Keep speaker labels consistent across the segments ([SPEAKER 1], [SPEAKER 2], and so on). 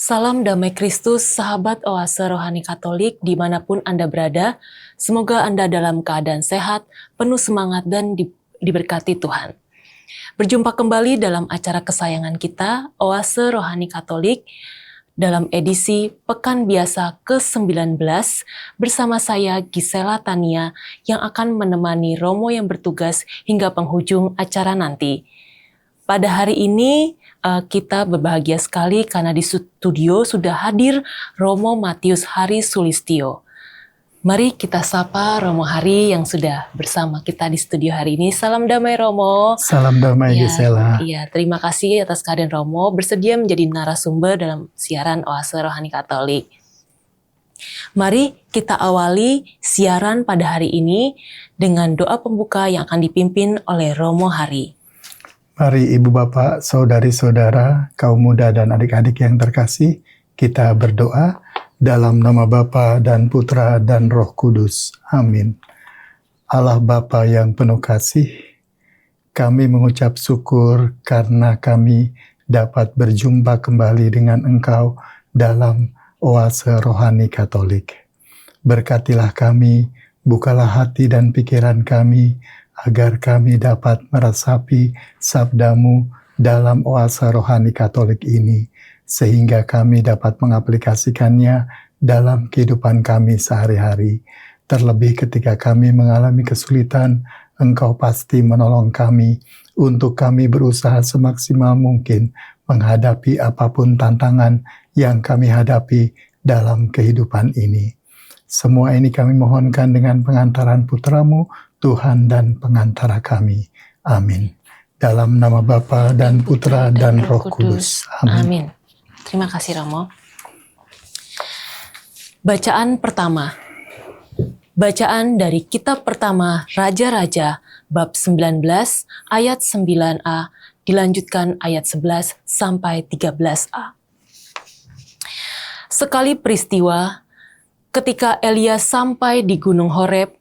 [SPEAKER 1] Salam damai Kristus, sahabat Oase Rohani Katolik dimanapun Anda berada. Semoga Anda dalam keadaan sehat, penuh semangat dan diberkati Tuhan. Berjumpa kembali dalam acara kesayangan kita, Oase Rohani Katolik, dalam edisi Pekan Biasa ke-19 bersama saya Gisela Tania yang akan menemani Romo yang bertugas hingga penghujung acara nanti. Pada hari ini kita berbahagia sekali karena di studio sudah hadir Romo Matius Hari Sulistyo. Mari kita sapa Romo Hari yang sudah bersama kita di studio hari ini. Salam damai Romo.
[SPEAKER 2] Salam damai Gisela.
[SPEAKER 1] Iya, terima kasih atas kehadiran Romo bersedia menjadi narasumber dalam siaran Oase Rohani Katolik. Mari kita awali siaran pada hari ini dengan doa pembuka yang akan dipimpin oleh Romo Hari.
[SPEAKER 2] Mari Ibu Bapak, Saudari-saudara, kaum muda dan adik-adik yang terkasih, kita berdoa dalam nama Bapa dan Putra dan Roh Kudus. Amin. Allah Bapa yang penuh kasih, kami mengucap syukur karena kami dapat berjumpa kembali dengan Engkau dalam Oase Rohani Katolik. Berkatilah kami, bukalah hati dan pikiran kami, agar kami dapat meresapi sabda-Mu dalam Oase Rohani Katolik ini, sehingga kami dapat mengaplikasikannya dalam kehidupan kami sehari-hari. Terlebih ketika kami mengalami kesulitan, Engkau pasti menolong kami untuk kami berusaha semaksimal mungkin menghadapi apapun tantangan yang kami hadapi dalam kehidupan ini. Semua ini kami mohonkan dengan pengantaran Putra-Mu, Tuhan dan pengantara kami. Amin. Dalam nama Bapa dan Putra dan Roh Kudus. Amin.
[SPEAKER 1] Amin. Terima kasih Romo. Bacaan pertama. Bacaan dari kitab pertama Raja-Raja bab 19 ayat 9a dilanjutkan ayat 11 sampai 13a. Sekali peristiwa ketika Elia sampai di Gunung Horeb,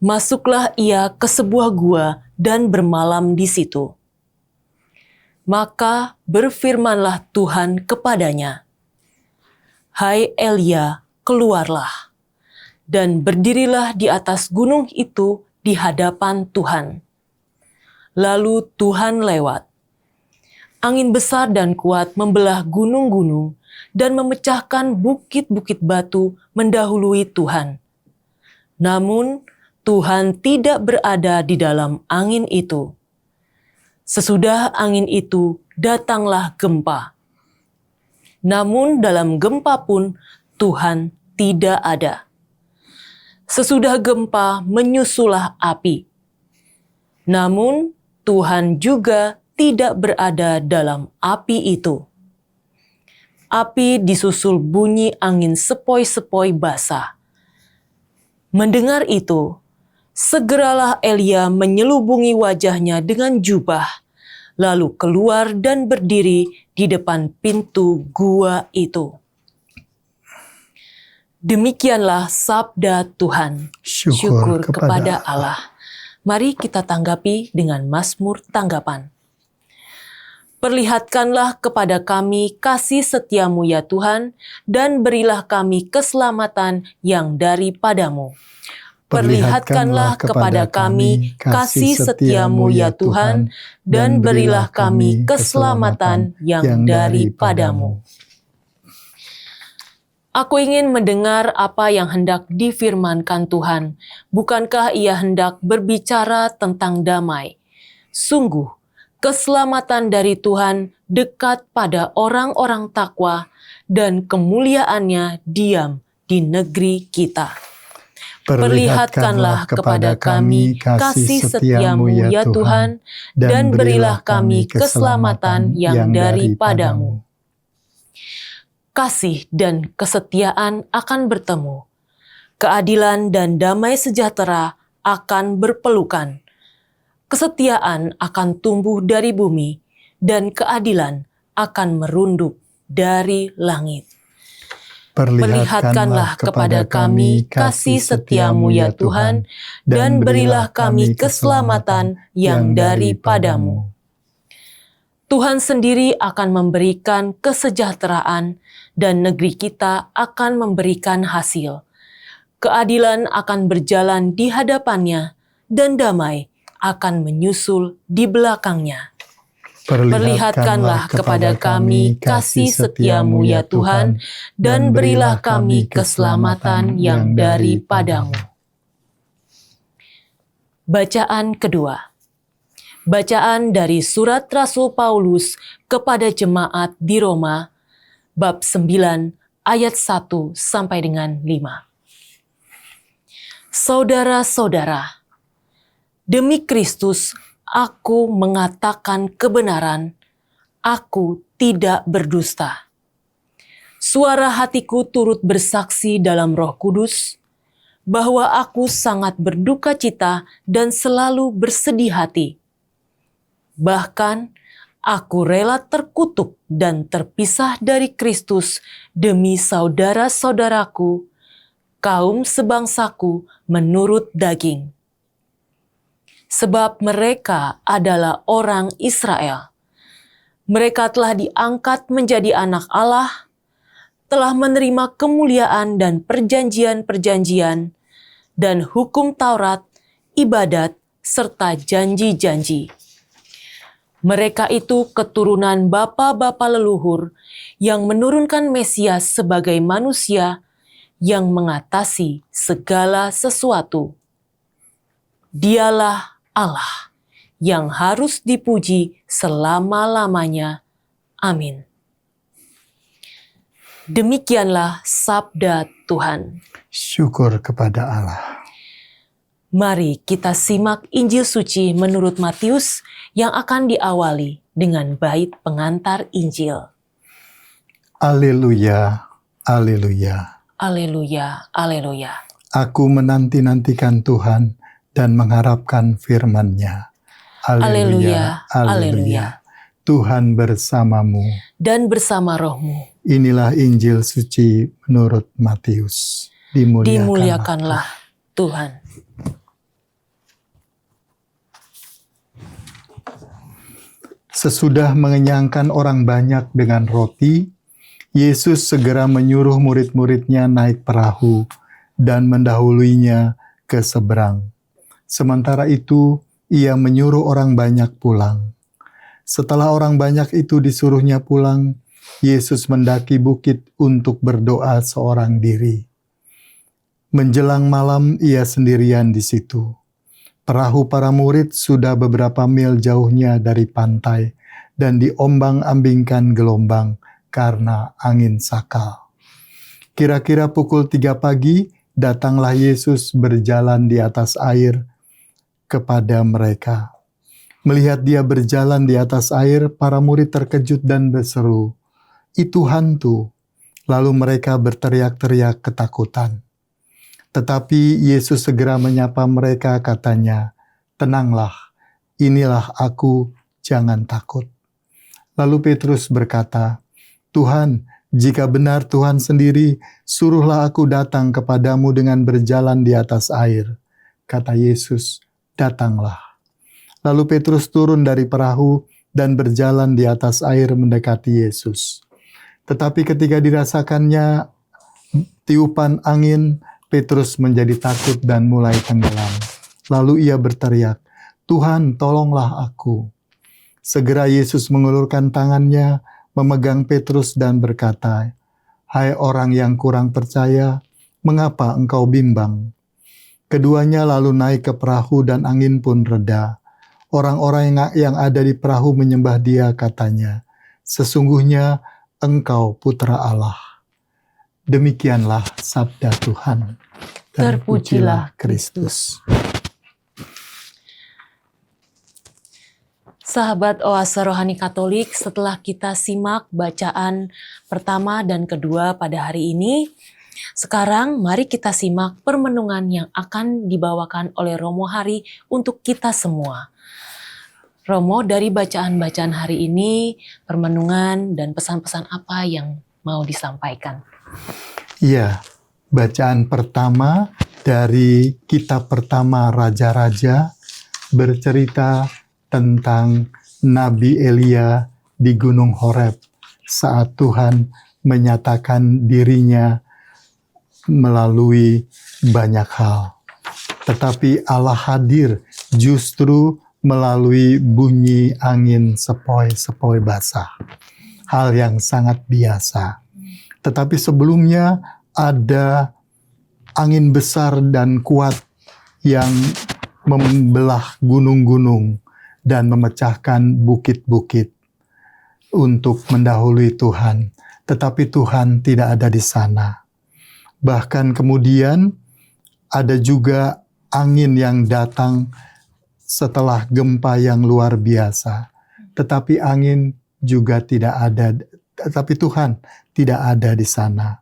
[SPEAKER 1] masuklah ia ke sebuah gua dan bermalam di situ. Maka berfirmanlah Tuhan kepadanya, "Hai Elia, keluarlah, dan berdirilah di atas gunung itu di hadapan Tuhan." Lalu Tuhan lewat. Angin besar dan kuat membelah gunung-gunung dan memecahkan bukit-bukit batu mendahului Tuhan. Namun Tuhan tidak berada di dalam angin itu. Sesudah angin itu datanglah gempa. Namun dalam gempa pun Tuhan tidak ada. Sesudah gempa menyusulah api. Namun Tuhan juga tidak berada dalam api itu. Api disusul bunyi angin sepoi-sepoi basah. Mendengar itu, segeralah Elia menyelubungi wajahnya dengan jubah, lalu keluar dan berdiri di depan pintu gua itu. Demikianlah sabda Tuhan. Syukur kepada Allah. Mari kita tanggapi dengan Mazmur tanggapan. Perlihatkanlah kepada kami kasih setia-Mu ya Tuhan, dan berilah kami keselamatan yang daripadamu. Perlihatkanlah kepada kami kasih setia-Mu ya Tuhan, dan berilah kami keselamatan yang daripadamu. Aku ingin mendengar apa yang hendak difirmankan Tuhan. Bukankah Ia hendak berbicara tentang damai? Sungguh, keselamatan dari Tuhan dekat pada orang-orang takwa, dan kemuliaannya diam di negeri kita. Perlihatkanlah kepada kami kasih setia-Mu ya Tuhan, dan berilah kami keselamatan yang daripadamu. Kasih dan kesetiaan akan bertemu. Keadilan dan damai sejahtera akan berpelukan. Kesetiaan akan tumbuh dari bumi, dan keadilan akan merunduk dari langit. Perlihatkanlah kepada kami kasih setia-Mu ya Tuhan, dan berilah kami keselamatan yang daripadamu. Tuhan sendiri akan memberikan kesejahteraan dan negeri kita akan memberikan hasil. Keadilan akan berjalan di hadapannya, dan damai akan menyusul di belakangnya. Perlihatkanlah kepada kami kasih setiamu ya Tuhan, dan berilah kami keselamatan yang daripadamu. Bacaan kedua. Bacaan dari surat Rasul Paulus kepada jemaat di Roma, bab 9 ayat 1 sampai dengan 5. Saudara-saudara, demi Kristus aku mengatakan kebenaran, aku tidak berdusta. Suara hatiku turut bersaksi dalam Roh Kudus, bahwa aku sangat berduka cita dan selalu bersedih hati. Bahkan, aku rela terkutuk dan terpisah dari Kristus demi saudara-saudaraku, kaum sebangsaku menurut daging. Sebab mereka adalah orang Israel. Mereka telah diangkat menjadi anak Allah, telah menerima kemuliaan dan perjanjian-perjanjian, dan hukum Taurat, ibadat, serta janji-janji. Mereka itu keturunan bapa-bapa leluhur yang menurunkan Mesias sebagai manusia yang mengatasi segala sesuatu. Dialah Allah yang harus dipuji selama-lamanya. Amin. Demikianlah sabda Tuhan.
[SPEAKER 2] Syukur kepada Allah.
[SPEAKER 1] Mari kita simak Injil suci menurut Matius yang akan diawali dengan bait pengantar Injil.
[SPEAKER 2] Haleluya, haleluya.
[SPEAKER 1] Haleluya, haleluya.
[SPEAKER 2] Aku menanti-nantikan Tuhan dan mengharapkan firman-Nya.
[SPEAKER 1] Haleluya, haleluya.
[SPEAKER 2] Tuhan bersamamu.
[SPEAKER 1] Dan bersama rohmu.
[SPEAKER 2] Inilah Injil suci menurut Matius.
[SPEAKER 1] Dimuliakanlah Tuhan.
[SPEAKER 2] Sesudah mengenyangkan orang banyak dengan roti, Yesus segera menyuruh murid-muridnya naik perahu dan mendahuluinya ke seberang. Sementara itu, ia menyuruh orang banyak pulang. Setelah orang banyak itu disuruhnya pulang, Yesus mendaki bukit untuk berdoa seorang diri. Menjelang malam, ia sendirian di situ. Perahu para murid sudah beberapa mil jauhnya dari pantai dan diombang-ambingkan gelombang karena angin sakal. Kira-kira pukul 3 pagi, datanglah Yesus berjalan di atas air kepada mereka. Melihat dia berjalan di atas air, para murid terkejut dan berseru, "Itu hantu!" Lalu mereka berteriak-teriak ketakutan. Tetapi Yesus segera menyapa mereka, katanya, "Tenanglah, inilah aku, jangan takut." Lalu Petrus berkata, "Tuhan, jika benar Tuhan sendiri, suruhlah aku datang kepadamu dengan berjalan di atas air." Kata Yesus, "Datanglah." Lalu Petrus turun dari perahu dan berjalan di atas air mendekati Yesus. Tetapi ketika dirasakannya tiupan angin, Petrus menjadi takut dan mulai tenggelam. Lalu ia berteriak, "Tuhan, tolonglah aku." Segera Yesus mengulurkan tangannya, memegang Petrus dan berkata, "Hai orang yang kurang percaya, mengapa engkau bimbang?" Keduanya lalu naik ke perahu dan angin pun reda. Orang-orang yang ada di perahu menyembah dia, katanya, "Sesungguhnya engkau putra Allah." Demikianlah sabda Tuhan.
[SPEAKER 1] Terpujilah Kristus. Sahabat Oase Rohani Katolik, setelah kita simak bacaan pertama dan kedua pada hari ini, sekarang mari kita simak permenungan yang akan dibawakan oleh Romo Hari untuk kita semua. Romo, dari bacaan-bacaan hari ini, permenungan dan pesan-pesan apa yang mau disampaikan?
[SPEAKER 2] Iya, bacaan pertama dari kitab pertama Raja-Raja bercerita tentang Nabi Elia di Gunung Horeb saat Tuhan menyatakan dirinya melalui banyak hal. Tetapi Allah hadir justru melalui bunyi angin sepoi-sepoi basah. Hal yang sangat biasa. Tetapi sebelumnya ada angin besar dan kuat yang membelah gunung-gunung dan memecahkan bukit-bukit untuk mendahului Tuhan. Tetapi Tuhan tidak ada di sana. Bahkan kemudian ada juga angin yang datang setelah gempa yang luar biasa. Tetapi angin juga tidak ada, tetapi Tuhan tidak ada di sana.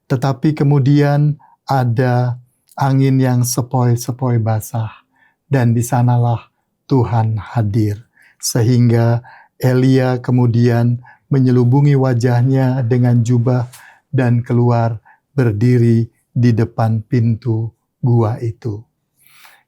[SPEAKER 2] Tetapi kemudian ada angin yang sepoi-sepoi basah. Dan di sanalah Tuhan hadir. Sehingga Elia kemudian menyelubungi wajahnya dengan jubah dan keluar berdiri di depan pintu gua itu.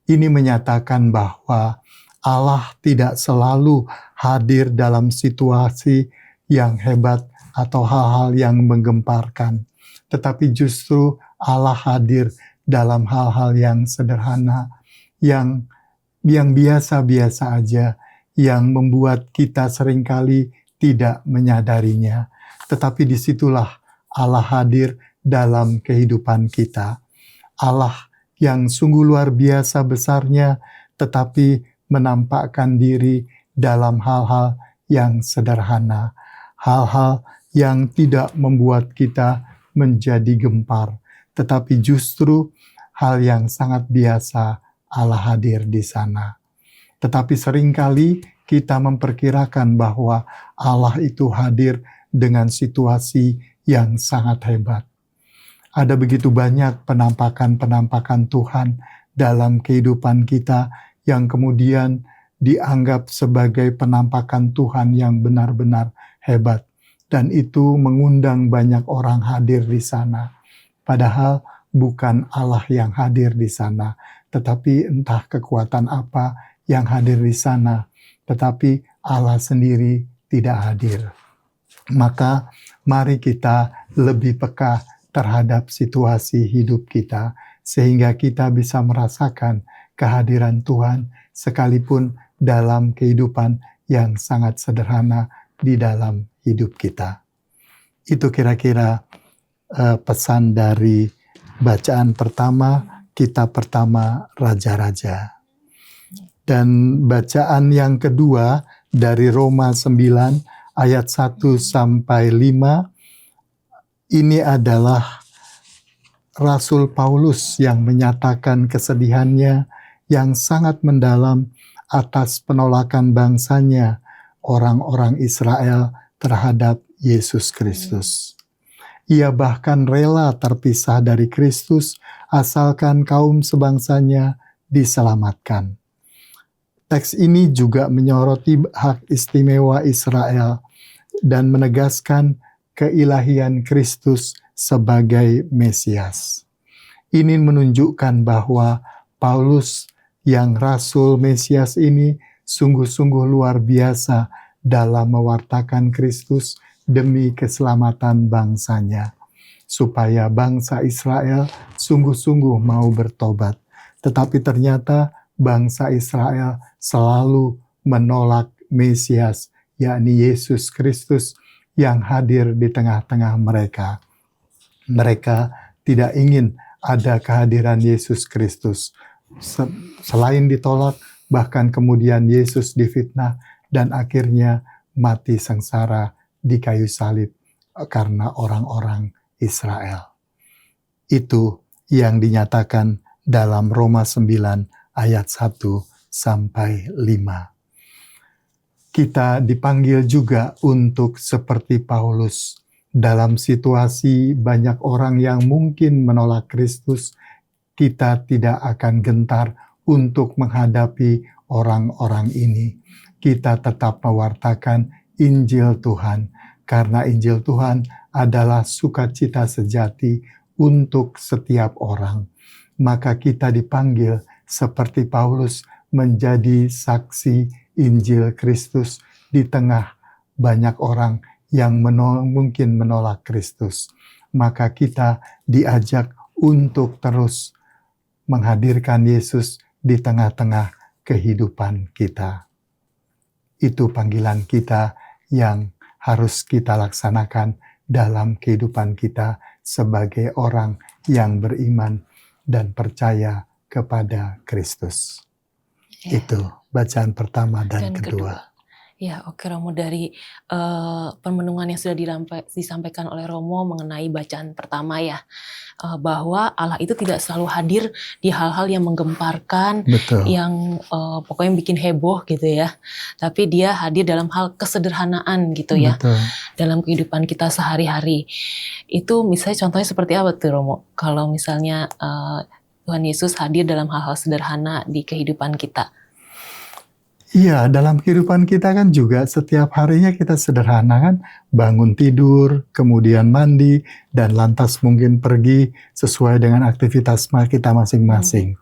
[SPEAKER 2] Ini menyatakan bahwa Allah tidak selalu hadir dalam situasi yang hebat atau hal-hal yang menggemparkan. Tetapi justru Allah hadir dalam hal-hal yang sederhana, yang biasa-biasa aja, yang membuat kita seringkali tidak menyadarinya. Tetapi disitulah Allah hadir dalam kehidupan kita. Allah yang sungguh luar biasa besarnya, tetapi menampakkan diri dalam hal-hal yang sederhana. Hal-hal yang tidak membuat kita menjadi gempar. Tetapi justru hal yang sangat biasa Allah hadir di sana. Tetapi seringkali kita memperkirakan bahwa Allah itu hadir dengan situasi yang sangat hebat. Ada begitu banyak penampakan-penampakan Tuhan dalam kehidupan kita yang kemudian dianggap sebagai penampakan Tuhan yang benar-benar hebat. Dan itu mengundang banyak orang hadir di sana. Padahal bukan Allah yang hadir di sana, tetapi entah kekuatan apa yang hadir di sana, tetapi Allah sendiri tidak hadir. Maka mari kita lebih peka terhadap situasi hidup kita, sehingga kita bisa merasakan kehadiran Tuhan sekalipun dalam kehidupan yang sangat sederhana di dalam hidup kita. Itu kira-kira pesan dari bacaan pertama, kitab pertama Raja-Raja. Dan bacaan yang kedua dari Roma 9 ayat 1 sampai 5, ini adalah Rasul Paulus yang menyatakan kesedihannya yang sangat mendalam atas penolakan bangsanya, orang-orang Israel, terhadap Yesus Kristus. Ia bahkan rela terpisah dari Kristus asalkan kaum sebangsanya diselamatkan. Teks ini juga menyoroti hak istimewa Israel dan menegaskan keilahian Kristus sebagai Mesias. Ini menunjukkan bahwa Paulus yang Rasul Mesias ini sungguh-sungguh luar biasa dalam mewartakan Kristus demi keselamatan bangsanya, supaya bangsa Israel sungguh-sungguh mau bertobat. Tetapi ternyata bangsa Israel selalu menolak Mesias, yakni Yesus Kristus yang hadir di tengah-tengah mereka. Mereka tidak ingin ada kehadiran Yesus Kristus. Selain ditolak, bahkan kemudian Yesus difitnah dan akhirnya mati sengsara di kayu salib karena orang-orang Israel. Itu yang dinyatakan dalam Roma 9 ayat 1 sampai 5. Kita dipanggil juga untuk seperti Paulus dalam situasi banyak orang yang mungkin menolak Kristus. Kita tidak akan gentar untuk menghadapi orang-orang ini. Kita tetap mewartakan Injil Tuhan, karena Injil Tuhan adalah sukacita sejati untuk setiap orang. Maka kita dipanggil seperti Paulus menjadi saksi Injil Kristus di tengah banyak orang yang mungkin menolak Kristus. Maka kita diajak untuk terus menghadirkan Yesus di tengah-tengah kehidupan kita. Itu panggilan kita yang harus kita laksanakan dalam kehidupan kita sebagai orang yang beriman dan percaya kepada Kristus.
[SPEAKER 1] Ya.
[SPEAKER 2] Itu bacaan pertama dan kedua.
[SPEAKER 1] Ya, oke Romo, dari permenungan yang sudah disampaikan oleh Romo mengenai bacaan pertama ya, bahwa Allah itu tidak selalu hadir di hal-hal yang menggemparkan,
[SPEAKER 2] Betul.
[SPEAKER 1] yang pokoknya bikin heboh gitu ya, tapi Dia hadir dalam hal kesederhanaan gitu ya,
[SPEAKER 2] Betul.
[SPEAKER 1] dalam kehidupan kita sehari-hari. Itu misalnya contohnya seperti apa tuh Romo? Kalau misalnya Tuhan Yesus hadir dalam hal-hal sederhana di kehidupan kita.
[SPEAKER 2] Iya, dalam kehidupan kita kan juga setiap harinya kita sederhana kan, bangun tidur, kemudian mandi, dan lantas mungkin pergi sesuai dengan aktivitas kita masing-masing.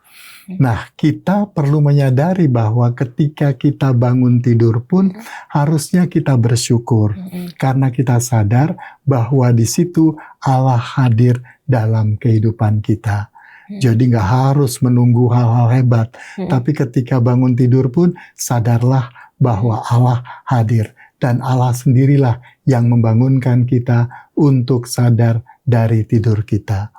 [SPEAKER 2] Nah, kita perlu menyadari bahwa ketika kita bangun tidur pun harusnya kita bersyukur, karena kita sadar bahwa di situ Allah hadir dalam kehidupan kita. Jadi nggak harus menunggu hal-hal hebat, tapi ketika bangun tidur pun sadarlah bahwa Allah hadir, dan Allah sendirilah yang membangunkan kita untuk sadar dari tidur kita.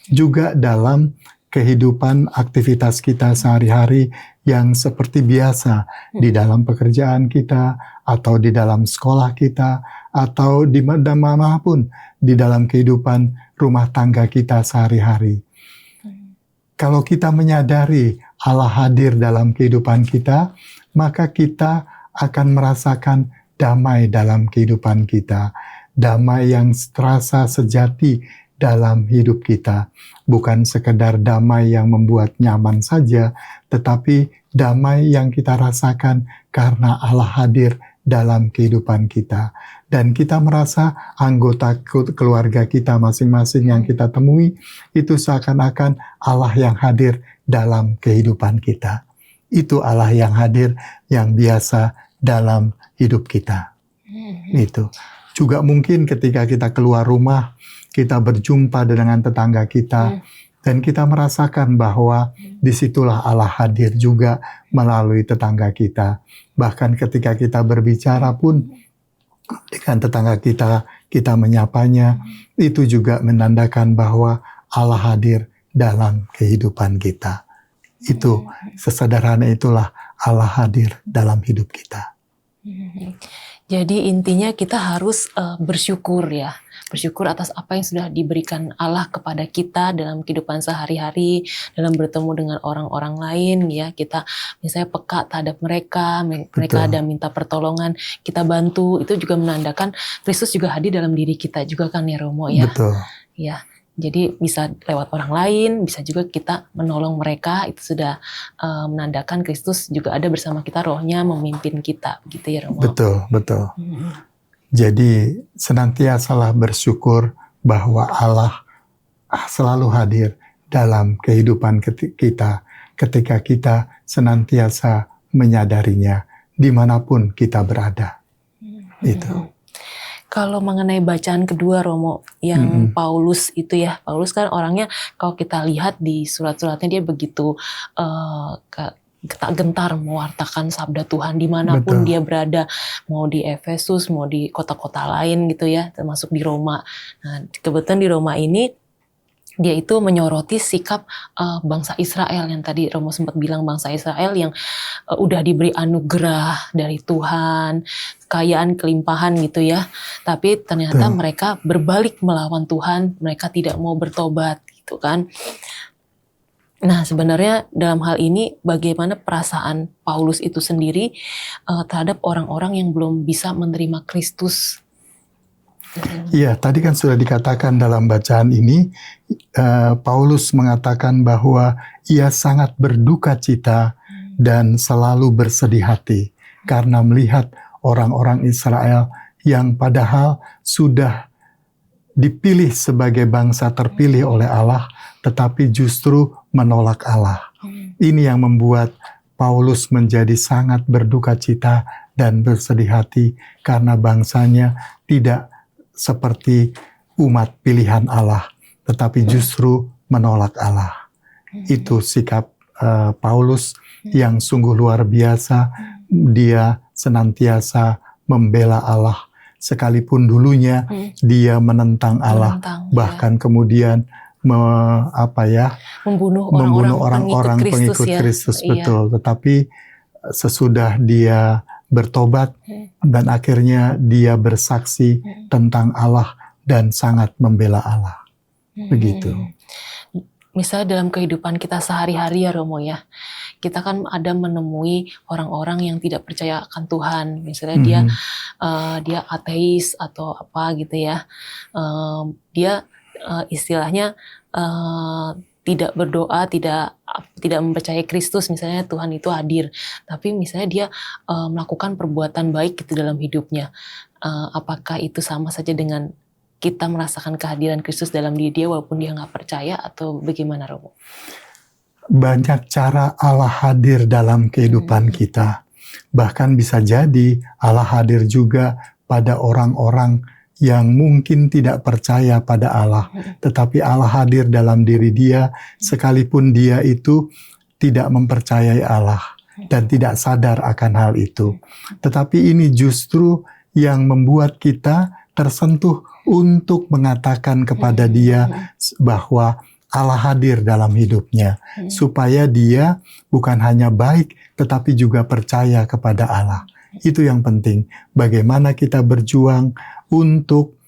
[SPEAKER 2] Juga dalam kehidupan aktivitas kita sehari-hari yang seperti biasa, di dalam pekerjaan kita, atau di dalam sekolah kita, atau di mana pun di dalam kehidupan rumah tangga kita sehari-hari. Kalau kita menyadari Allah hadir dalam kehidupan kita, maka kita akan merasakan damai dalam kehidupan kita. Damai yang terasa sejati dalam hidup kita. Bukan sekedar damai yang membuat nyaman saja, tetapi damai yang kita rasakan karena Allah hadir dalam kehidupan kita. Dan kita merasa anggota keluarga kita masing-masing yang kita temui, itu seakan-akan Allah yang hadir dalam kehidupan kita. Itu Allah yang hadir, yang biasa dalam hidup kita. Itu. Juga mungkin ketika kita keluar rumah, kita berjumpa dengan tetangga kita, dan kita merasakan bahwa disitulah Allah hadir juga melalui tetangga kita. Bahkan ketika kita berbicara pun dengan tetangga kita, kita menyapanya, itu juga menandakan bahwa Allah hadir dalam kehidupan kita. Itu sesederhana itulah Allah hadir dalam hidup kita.
[SPEAKER 1] Jadi intinya kita harus bersyukur ya. Bersyukur atas apa yang sudah diberikan Allah kepada kita dalam kehidupan sehari-hari, dalam bertemu dengan orang-orang lain ya. Kita misalnya peka terhadap mereka ada minta pertolongan, kita bantu, itu juga menandakan Kristus juga hadir dalam diri kita juga kan ya Romo ya.
[SPEAKER 2] Betul.
[SPEAKER 1] Ya. Jadi bisa lewat orang lain, bisa juga kita menolong mereka, itu sudah menandakan Kristus juga ada bersama kita, rohnya memimpin kita, gitu ya Romo.
[SPEAKER 2] Betul, betul. Jadi senantiasalah bersyukur bahwa Allah selalu hadir dalam kehidupan kita ketika kita senantiasa menyadarinya dimanapun kita berada. Itu.
[SPEAKER 1] Kalau mengenai bacaan kedua Romo, yang Paulus itu ya, Paulus kan orangnya kalau kita lihat di surat-suratnya dia begitu gentar mewartakan sabda Tuhan dimanapun dia berada, mau di Efesus, mau di kota-kota lain gitu ya, termasuk di Roma. Nah, kebetulan di Roma ini dia itu menyoroti sikap bangsa Israel yang tadi Romo sempat bilang, bangsa Israel yang udah diberi anugerah dari Tuhan, kekayaan, kelimpahan gitu ya, tapi ternyata mereka berbalik melawan Tuhan, mereka tidak mau bertobat gitu kan. Nah, sebenarnya dalam hal ini bagaimana perasaan Paulus itu sendiri terhadap orang-orang yang belum bisa menerima Kristus?
[SPEAKER 2] Iya, tadi kan sudah dikatakan dalam bacaan ini, Paulus mengatakan bahwa ia sangat berduka cita dan selalu bersedih hati karena melihat orang-orang Israel yang padahal sudah dipilih sebagai bangsa terpilih oleh Allah, tetapi justru menolak Allah. Ini yang membuat Paulus menjadi sangat berduka cita dan bersedih hati karena bangsanya tidak seperti umat pilihan Allah, tetapi justru menolak Allah. Itu sikap Paulus yang sungguh luar biasa. Dia senantiasa membela Allah, sekalipun dulunya dia menentang Allah, bahkan kemudian membunuh orang-orang pengikut Kristus, betul. Tetapi sesudah dia bertobat dan akhirnya dia bersaksi tentang Allah dan sangat membela Allah. Begitu.
[SPEAKER 1] Misalnya dalam kehidupan kita sehari-hari ya Romo ya, kita kan ada menemui orang-orang yang tidak percaya akan Tuhan. Misalnya dia ateis atau apa gitu ya. Dia istilahnya tidak berdoa, tidak mempercayai Kristus, misalnya Tuhan itu hadir. Tapi misalnya dia melakukan perbuatan baik gitu dalam hidupnya. Apakah itu sama saja dengan kita merasakan kehadiran Kristus dalam diri dia walaupun dia nggak percaya, atau bagaimana Romo?
[SPEAKER 2] Banyak cara Allah hadir dalam kehidupan kita. Bahkan bisa jadi Allah hadir juga pada orang-orang yang mungkin tidak percaya pada Allah. Tetapi Allah hadir dalam diri dia sekalipun dia itu tidak mempercayai Allah dan tidak sadar akan hal itu. Tetapi ini justru yang membuat kita tersentuh untuk mengatakan kepada dia bahwa Allah hadir dalam hidupnya, supaya dia bukan hanya baik, tetapi juga percaya kepada Allah. Itu yang penting. Bagaimana kita berjuang untuk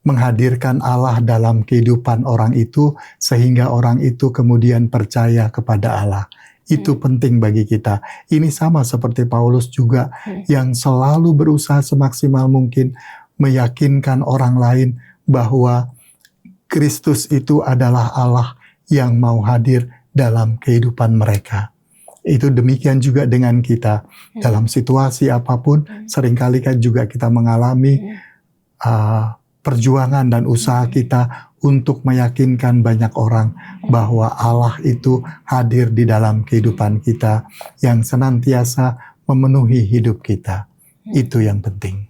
[SPEAKER 2] menghadirkan Allah dalam kehidupan orang itu, sehingga orang itu kemudian percaya kepada Allah. Itu penting bagi kita. Ini sama seperti Paulus juga, yang selalu berusaha semaksimal mungkin meyakinkan orang lain bahwa Kristus itu adalah Allah yang mau hadir dalam kehidupan mereka. Itu demikian juga dengan kita. Dalam situasi apapun, seringkali kan juga kita mengalami perjuangan dan usaha kita untuk meyakinkan banyak orang bahwa Allah itu hadir di dalam kehidupan kita, yang senantiasa memenuhi hidup kita. Itu yang penting.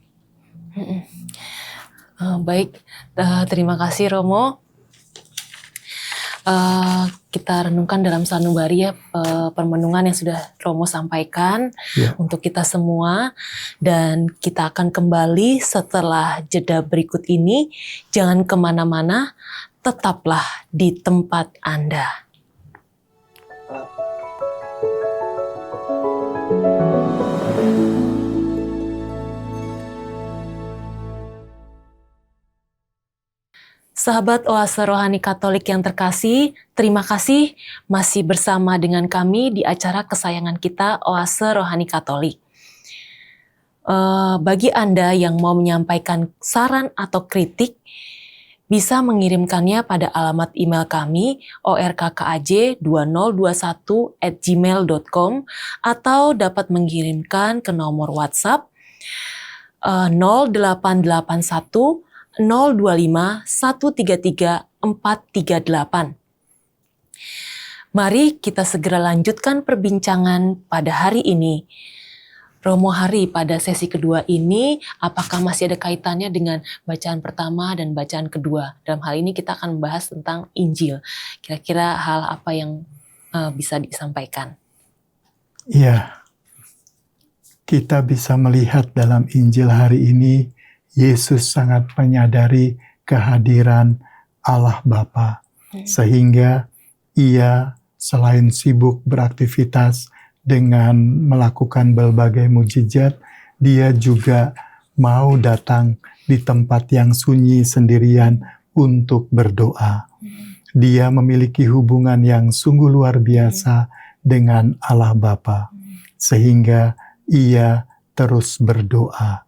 [SPEAKER 1] Baik, terima kasih Romo. Kita renungkan dalam sanubari ya permenungan yang sudah Romo sampaikan untuk kita semua, dan kita akan kembali setelah jeda berikut ini. Jangan kemana-mana, tetaplah di tempat Anda. Sahabat Oase Rohani Katolik yang terkasih, terima kasih masih bersama dengan kami di acara kesayangan kita, Oase Rohani Katolik. Bagi Anda yang mau menyampaikan saran atau kritik, bisa mengirimkannya pada alamat email kami orkkaj2021@gmail.com, atau dapat mengirimkan ke nomor WhatsApp 0881 025 133 438. Mari kita segera lanjutkan perbincangan pada hari ini. Romo Hari, pada sesi kedua ini, apakah masih ada kaitannya dengan bacaan pertama dan bacaan kedua? Dalam hal ini kita akan membahas tentang Injil. Kira-kira hal apa yang bisa disampaikan?
[SPEAKER 2] Iya, kita bisa melihat dalam Injil hari ini, Yesus sangat menyadari kehadiran Allah Bapa, sehingga ia selain sibuk beraktivitas dengan melakukan berbagai mukjizat, dia juga mau datang di tempat yang sunyi sendirian untuk berdoa. Dia memiliki hubungan yang sungguh luar biasa dengan Allah Bapa, sehingga ia terus berdoa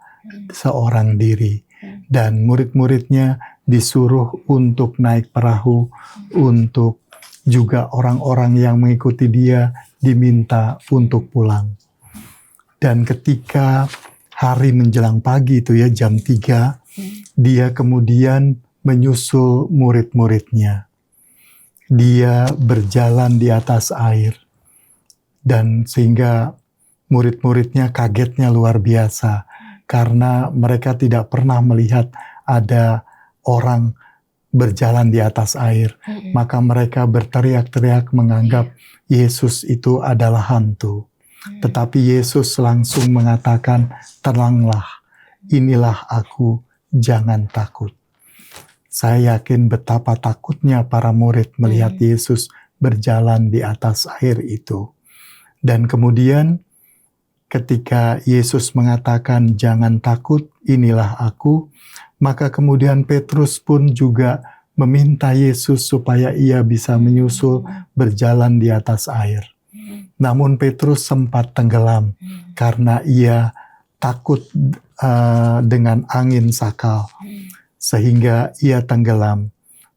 [SPEAKER 2] seorang diri, dan murid-muridnya disuruh untuk naik perahu, untuk juga orang-orang yang mengikuti dia diminta untuk pulang. Dan ketika hari menjelang pagi itu ya, jam 3, dia kemudian menyusul murid-muridnya. Dia berjalan di atas air, dan sehingga murid-muridnya kagetnya luar biasa karena mereka tidak pernah melihat ada orang berjalan di atas air. Maka mereka berteriak-teriak menganggap Yesus itu adalah hantu. Tetapi Yesus langsung mengatakan, "Tenanglah, inilah aku, jangan takut." Saya yakin betapa takutnya para murid melihat Yesus berjalan di atas air itu. Dan kemudian ketika Yesus mengatakan jangan takut, inilah aku, maka kemudian Petrus pun juga meminta Yesus supaya ia bisa menyusul berjalan di atas air. Namun Petrus sempat tenggelam karena ia takut dengan angin sakal, sehingga ia tenggelam.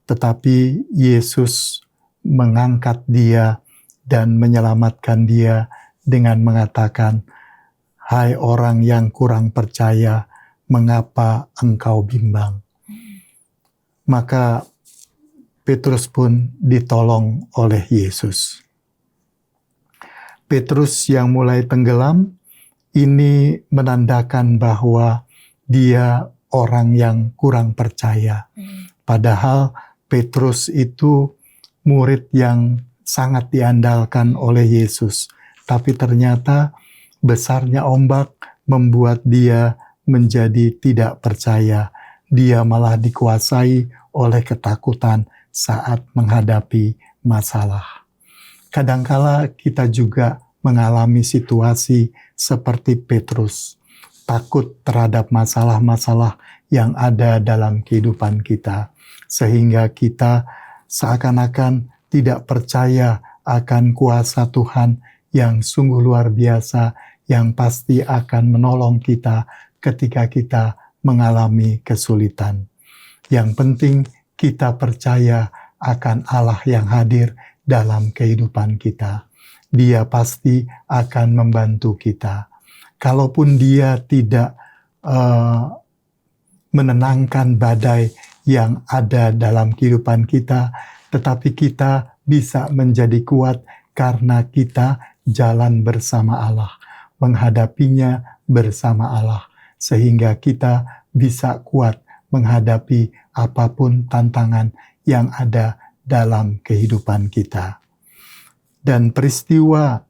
[SPEAKER 2] Tetapi Yesus mengangkat dia dan menyelamatkan dia dengan mengatakan, "Hai orang yang kurang percaya, mengapa engkau bimbang?" Maka Petrus pun ditolong oleh Yesus. Petrus yang mulai tenggelam, ini menandakan bahwa dia orang yang kurang percaya. Padahal Petrus itu murid yang sangat diandalkan oleh Yesus. Tapi ternyata besarnya ombak membuat dia menjadi tidak percaya. Dia malah dikuasai oleh ketakutan saat menghadapi masalah. Kadangkala kita juga mengalami situasi seperti Petrus, takut terhadap masalah-masalah yang ada dalam kehidupan kita, sehingga kita seakan-akan tidak percaya akan kuasa Tuhan yang sungguh luar biasa, yang pasti akan menolong kita ketika kita mengalami kesulitan. Yang penting kita percaya akan Allah yang hadir dalam kehidupan kita. Dia pasti akan membantu kita. Kalaupun dia tidak menenangkan badai yang ada dalam kehidupan kita, tetapi kita bisa menjadi kuat karena kita jalan bersama Allah, menghadapinya bersama Allah, sehingga kita bisa kuat menghadapi apapun tantangan yang ada dalam kehidupan kita. Dan peristiwa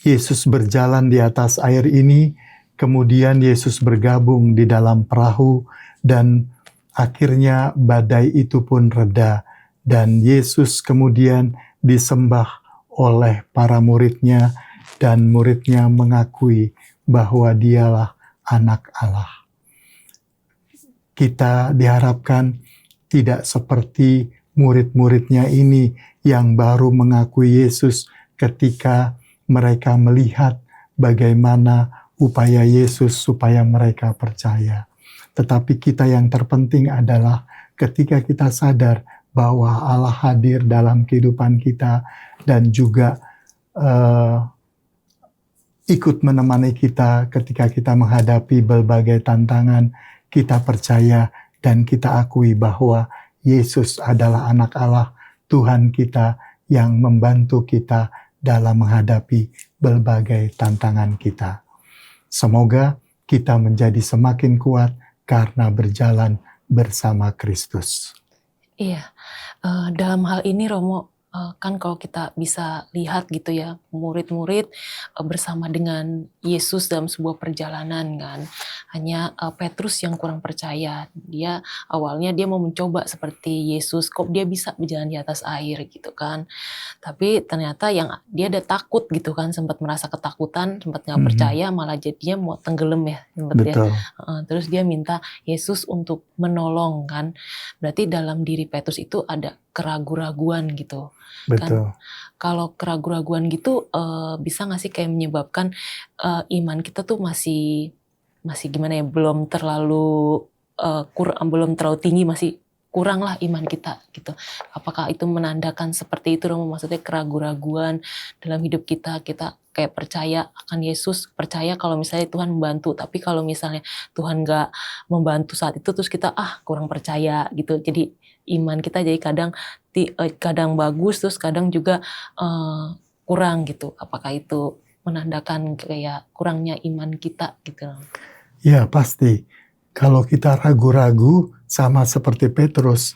[SPEAKER 2] Yesus berjalan di atas air ini, kemudian Yesus bergabung di dalam perahu, dan akhirnya badai itu pun reda, dan Yesus kemudian disembah oleh para muridnya, dan muridnya mengakui bahwa dialah anak Allah. Kita diharapkan tidak seperti murid-muridnya ini yang baru mengakui Yesus ketika mereka melihat bagaimana upaya Yesus supaya mereka percaya. Tetapi kita yang terpenting adalah ketika kita sadar bahwa Allah hadir dalam kehidupan kita dan juga ikut menemani kita ketika kita menghadapi berbagai tantangan, kita percaya dan kita akui bahwa Yesus adalah anak Allah, Tuhan kita yang membantu kita dalam menghadapi berbagai tantangan kita. Semoga kita menjadi semakin kuat karena berjalan bersama Kristus.
[SPEAKER 1] Iya, dalam hal ini Romo, kan kalau kita bisa lihat gitu ya, murid-murid bersama dengan Yesus dalam sebuah perjalanan kan. Hanya Petrus yang kurang percaya. Dia awalnya dia mau mencoba seperti Yesus, kok dia bisa berjalan di atas air gitu kan. Tapi ternyata yang dia ada takut gitu kan, sempat merasa ketakutan, sempat nggak percaya, malah jadinya mau tenggelam ya.
[SPEAKER 2] Betul.
[SPEAKER 1] Terus dia minta Yesus untuk menolong kan. Berarti dalam diri Petrus itu ada keraguan-raguan gitu.
[SPEAKER 2] Betul.
[SPEAKER 1] Kan kalau keraguan-raguan gitu bisa nggak sih kayak menyebabkan iman kita tuh masih gimana ya, belum terlalu belum terlalu tinggi, masih kurang lah iman kita gitu. Apakah itu menandakan seperti itu Romo? Maksudnya keraguan-raguan dalam hidup kita kayak percaya akan Yesus, percaya kalau misalnya Tuhan membantu, tapi kalau misalnya Tuhan nggak membantu saat itu, terus kita kurang percaya gitu. Jadi iman kita jadi kadang bagus, terus kadang juga kurang gitu. Apakah itu menandakan kayak kurangnya iman kita gitu.
[SPEAKER 2] Ya pasti. Kalau kita ragu-ragu sama seperti Petrus,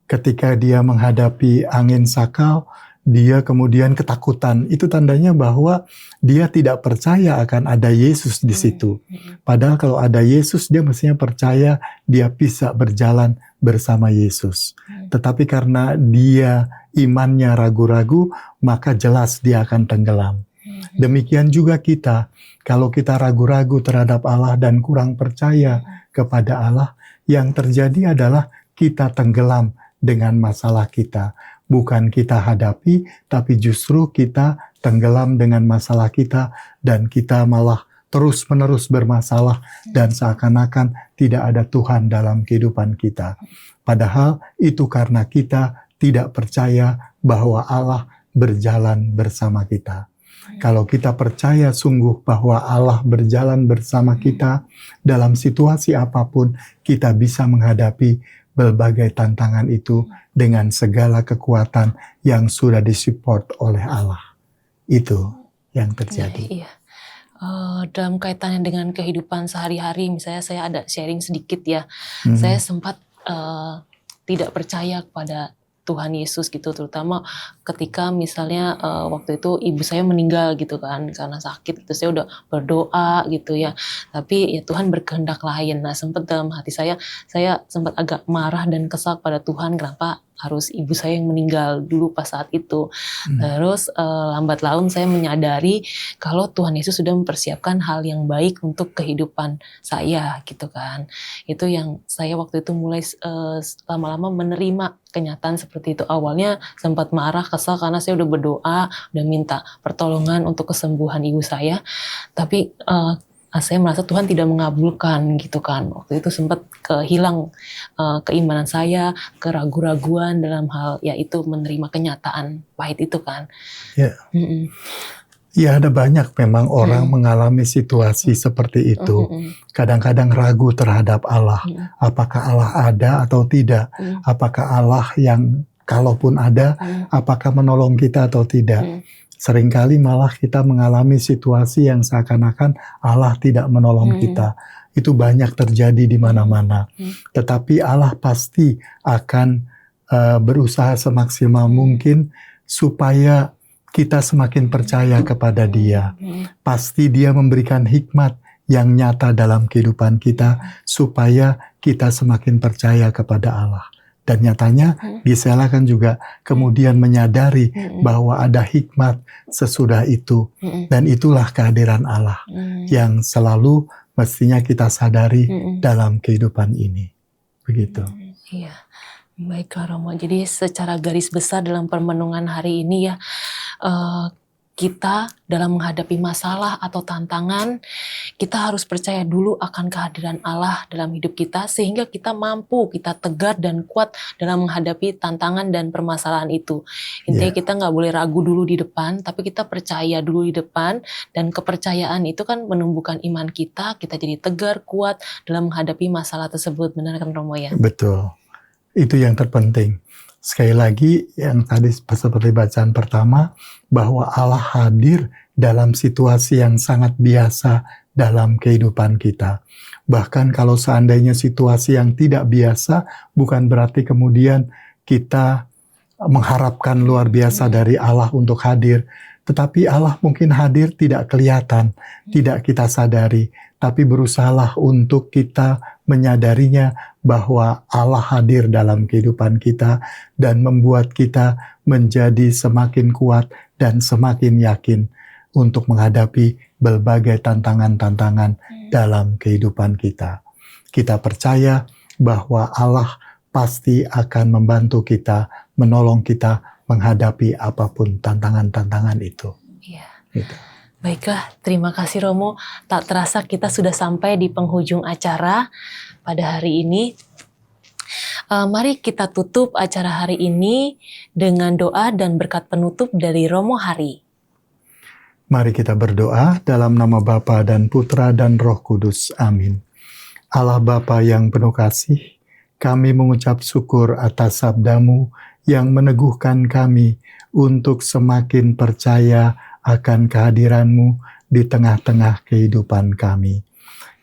[SPEAKER 2] ketika dia menghadapi angin sakal, dia kemudian ketakutan. Itu tandanya bahwa dia tidak percaya akan ada Yesus di situ. Padahal kalau ada Yesus, dia mestinya percaya dia bisa berjalan bersama Yesus. Tetapi karena dia imannya ragu-ragu, maka jelas dia akan tenggelam. Demikian juga kita, kalau kita ragu-ragu terhadap Allah dan kurang percaya kepada Allah, yang terjadi adalah kita tenggelam dengan masalah kita. Bukan kita hadapi, tapi justru kita tenggelam dengan masalah kita, dan kita malah terus-menerus bermasalah, dan seakan-akan tidak ada Tuhan dalam kehidupan kita. Padahal itu karena kita tidak percaya bahwa Allah berjalan bersama kita. Kalau kita percaya sungguh bahwa Allah berjalan bersama kita dalam situasi apapun, kita bisa menghadapi berbagai tantangan itu dengan segala kekuatan yang sudah disupport oleh Allah. Itu yang terjadi.
[SPEAKER 1] Iya. Dalam kaitannya dengan kehidupan sehari-hari, misalnya saya ada sharing sedikit ya. Saya sempat tidak percaya kepada Tuhan Yesus gitu, terutama ketika misalnya waktu itu ibu saya meninggal gitu kan karena sakit gitu. Saya udah berdoa gitu ya, tapi ya Tuhan berkehendak lain. Nah, sempat dalam hati saya sempat agak marah dan kesal pada Tuhan, kenapa harus ibu saya yang meninggal dulu pas saat itu. Terus lambat laun saya menyadari kalau Tuhan Yesus sudah mempersiapkan hal yang baik untuk kehidupan saya gitu kan. Itu yang saya waktu itu mulai lama-lama menerima kenyataan seperti itu. Awalnya sempat marah, kesal karena saya udah berdoa, udah minta pertolongan untuk kesembuhan ibu saya. Tapi saya merasa Tuhan tidak mengabulkan gitu kan. Waktu itu sempat hilang keimanan saya, keraguan-raguan dalam hal yaitu menerima kenyataan pahit itu kan.
[SPEAKER 2] Ya. Ya, ada banyak memang orang mengalami situasi seperti itu. Kadang-kadang ragu terhadap Allah. Apakah Allah ada atau tidak? Apakah Allah yang kalaupun ada, apakah menolong kita atau tidak? Seringkali malah kita mengalami situasi yang seakan-akan Allah tidak menolong kita. Itu banyak terjadi di mana-mana. Tetapi Allah pasti akan berusaha semaksimal mungkin supaya kita semakin percaya kepada Dia. Pasti Dia memberikan hikmat yang nyata dalam kehidupan kita supaya kita semakin percaya kepada Allah. Dan nyatanya Gisela kan juga kemudian menyadari bahwa ada hikmat sesudah itu. Dan itulah kehadiran Allah yang selalu mestinya kita sadari dalam kehidupan ini. Begitu.
[SPEAKER 1] Iya. Baiklah Romo, jadi secara garis besar dalam permenungan hari ini ya, kita dalam menghadapi masalah atau tantangan, kita harus percaya dulu akan kehadiran Allah dalam hidup kita sehingga kita mampu, kita tegar dan kuat dalam menghadapi tantangan dan permasalahan itu. Intinya kita nggak boleh ragu dulu di depan, tapi kita percaya dulu di depan, dan kepercayaan itu kan menumbuhkan iman kita jadi tegar, kuat dalam menghadapi masalah tersebut. Benar kan Romo ya?
[SPEAKER 2] Betul, itu yang terpenting. Sekali lagi yang tadi seperti bacaan pertama, bahwa Allah hadir dalam situasi yang sangat biasa dalam kehidupan kita. Bahkan kalau seandainya situasi yang tidak biasa, bukan berarti kemudian kita mengharapkan luar biasa dari Allah untuk hadir. Tetapi Allah mungkin hadir tidak kelihatan, tidak kita sadari. Tapi berusahalah untuk kita menyadarinya bahwa Allah hadir dalam kehidupan kita dan membuat kita menjadi semakin kuat dan semakin yakin untuk menghadapi berbagai tantangan-tantangan dalam kehidupan kita. Kita percaya bahwa Allah pasti akan membantu kita, menolong kita menghadapi apapun tantangan-tantangan itu.
[SPEAKER 1] Iya.
[SPEAKER 2] Gitu.
[SPEAKER 1] Baiklah, terima kasih Romo. Tak terasa kita sudah sampai di penghujung acara pada hari ini. Mari kita tutup acara hari ini dengan doa dan berkat penutup dari Romo Hari.
[SPEAKER 2] Mari kita berdoa dalam nama Bapa dan Putra dan Roh Kudus. Amin. Allah Bapa yang penuh kasih, kami mengucap syukur atas sabda-Mu yang meneguhkan kami untuk semakin percaya akan kehadiran-Mu di tengah-tengah kehidupan kami.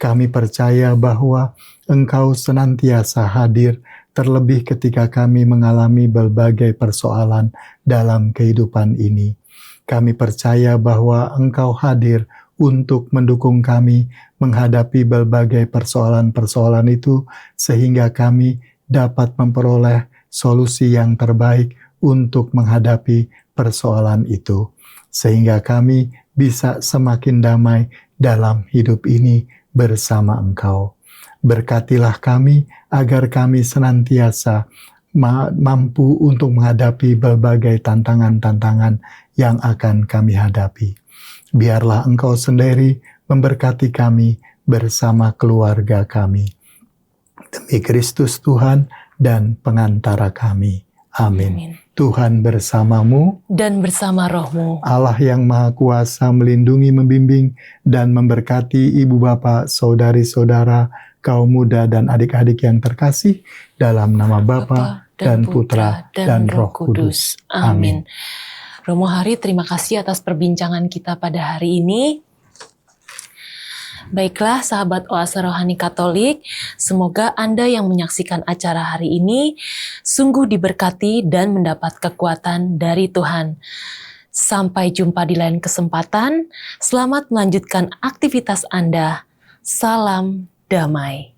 [SPEAKER 2] Kami percaya bahwa Engkau senantiasa hadir, terlebih ketika kami mengalami berbagai persoalan dalam kehidupan ini. Kami percaya bahwa Engkau hadir untuk mendukung kami menghadapi berbagai persoalan-persoalan itu, sehingga kami dapat memperoleh solusi yang terbaik untuk menghadapi persoalan itu. Sehingga kami bisa semakin damai dalam hidup ini bersama Engkau. Berkatilah kami agar kami senantiasa mampu untuk menghadapi berbagai tantangan-tantangan yang akan kami hadapi. Biarlah Engkau sendiri memberkati kami bersama keluarga kami. Demi Kristus Tuhan dan pengantara kami. Amin.
[SPEAKER 1] Amin.
[SPEAKER 2] Tuhan bersamamu
[SPEAKER 1] Dan bersama rohmu.
[SPEAKER 2] Allah yang Maha Kuasa melindungi, membimbing, dan memberkati ibu bapak, saudari-saudara, kaum muda, dan adik-adik yang terkasih, dalam nama Bapa dan Putra dan Roh Kudus. Amin.
[SPEAKER 1] Romo Hari, terima kasih atas perbincangan kita pada hari ini. Baiklah sahabat Oase Rohani Katolik, semoga Anda yang menyaksikan acara hari ini sungguh diberkati dan mendapat kekuatan dari Tuhan. Sampai jumpa di lain kesempatan, selamat melanjutkan aktivitas Anda. Salam damai.